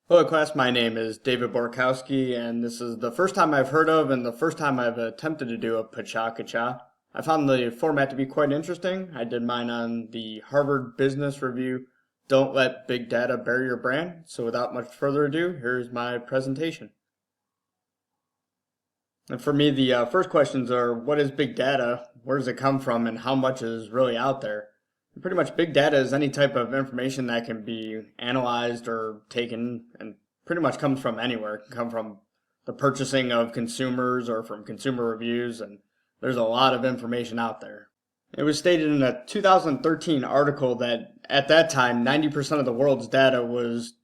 Hello class, my name is David Borkowski, and this is the first time I've heard of and the first time I've attempted to do a Pecha. I found the format to be quite interesting. I did mine on the Harvard Business Review, Don't Let Big Data Bury Your Brand. So without much further ado, here's my presentation. And for me, the first questions are, what is big data? Where does it come from? And how much is really out there? Pretty much big data is any type of information that can be analyzed or taken and pretty much comes from anywhere. It can come from the purchasing of consumers or from consumer reviews, and there's a lot of information out there. It was stated in a 2013 article that at that time, 90% of the world's data was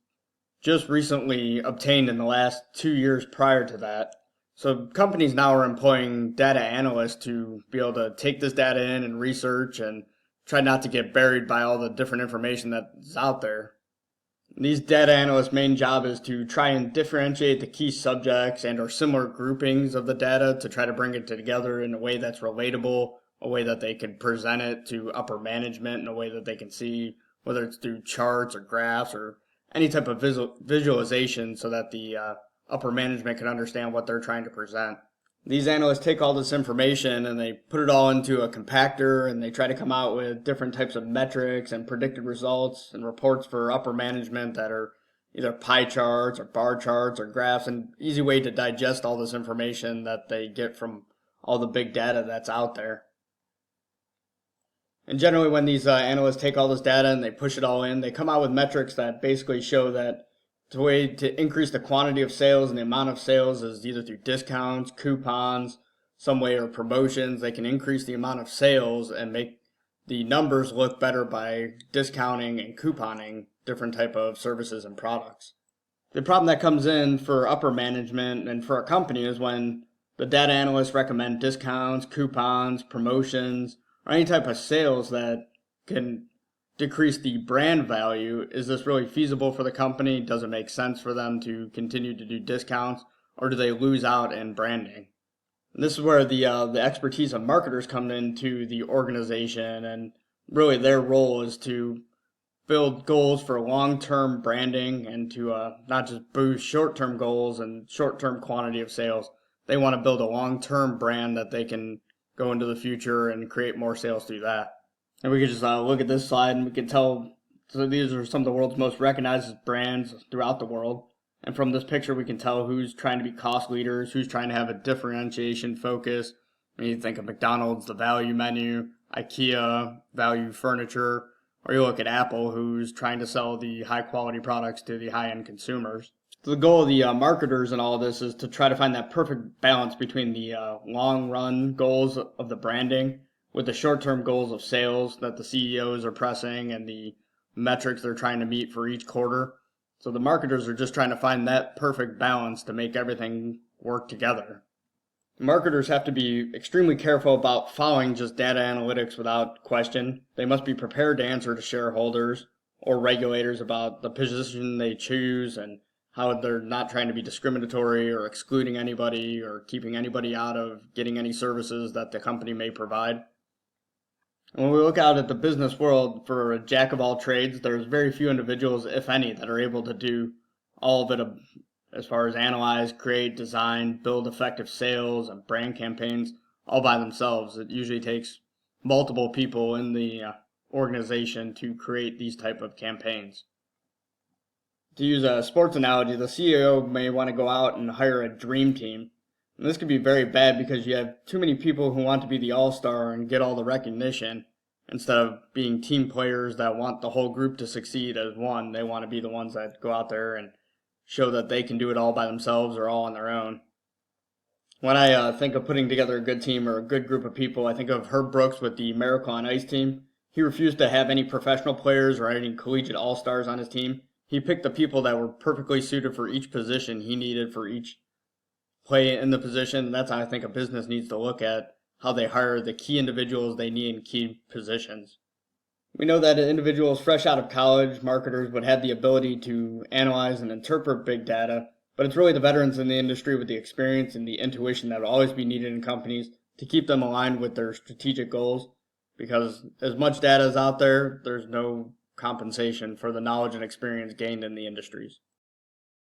just recently obtained in the last 2 years prior to that. So companies now are employing data analysts to be able to take this data in and research and try not to get buried by all the different information that's out there. These data analysts' main job is to try and differentiate the key subjects and or similar groupings of the data to try to bring it together in a way that's relatable, a way that they can present it to upper management in a way that they can see, whether it's through charts or graphs or any type of visualization so that the upper management can understand what they're trying to present. These analysts take all this information and they put it all into a compactor and they try to come out with different types of metrics and predicted results and reports for upper management that are either pie charts or bar charts or graphs, an easy way to digest all this information that they get from all the big data that's out there. And generally when these analysts take all this data and they push it all in, they come out with metrics that basically show that the way to increase the quantity of sales and the amount of sales is either through discounts, coupons, some way or promotions. They can increase the amount of sales and make the numbers look better by discounting and couponing different type of services and products. The problem that comes in for upper management and for a company is when the data analysts recommend discounts, coupons, promotions, or any type of sales that can decrease the brand value. Is this really feasible for the company? Does it make sense for them to continue to do discounts, or do they lose out in branding? And this is where the expertise of marketers come into the organization, and really their role is to build goals for long-term branding and to not just boost short-term goals and short-term quantity of sales. They want to build a long-term brand that they can go into the future and create more sales through that. And we could just look at this slide and we can tell, so these are some of the world's most recognized brands throughout the world. And from this picture, we can tell who's trying to be cost leaders, who's trying to have a differentiation focus. When you think of McDonald's, the value menu, IKEA, value furniture, or you look at Apple, who's trying to sell the high quality products to the high end consumers. So the goal of the marketers and all this is to try to find that perfect balance between the long run goals of the branding with the short-term goals of sales that the CEOs are pressing and the metrics they're trying to meet for each quarter. So the marketers are just trying to find that perfect balance to make everything work together. Marketers have to be extremely careful about following just data analytics without question. They must be prepared to answer to shareholders or regulators about the position they choose and how they're not trying to be discriminatory or excluding anybody or keeping anybody out of getting any services that the company may provide. When we look out at the business world, for a jack of all trades, there's very few individuals, if any, that are able to do all of it as far as analyze, create, design, build effective sales and brand campaigns all by themselves. It usually takes multiple people in the organization to create these type of campaigns. To use a sports analogy, the CEO may want to go out and hire a dream team. And this could be very bad because you have too many people who want to be the all-star and get all the recognition instead of being team players that want the whole group to succeed as one. They want to be the ones that go out there and show that they can do it all by themselves or all on their own. When I think of putting together a good team or a good group of people, I think of Herb Brooks with the Miracle on Ice team. He refused to have any professional players or any collegiate all-stars on his team. He picked the people that were perfectly suited for each position he needed for each play in the position. And that's how I think a business needs to look at how they hire the key individuals they need in key positions. We know that individuals fresh out of college, marketers, would have the ability to analyze and interpret big data, but it's really the veterans in the industry with the experience and the intuition that will always be needed in companies to keep them aligned with their strategic goals, because as much data is out there, there's no compensation for the knowledge and experience gained in the industries.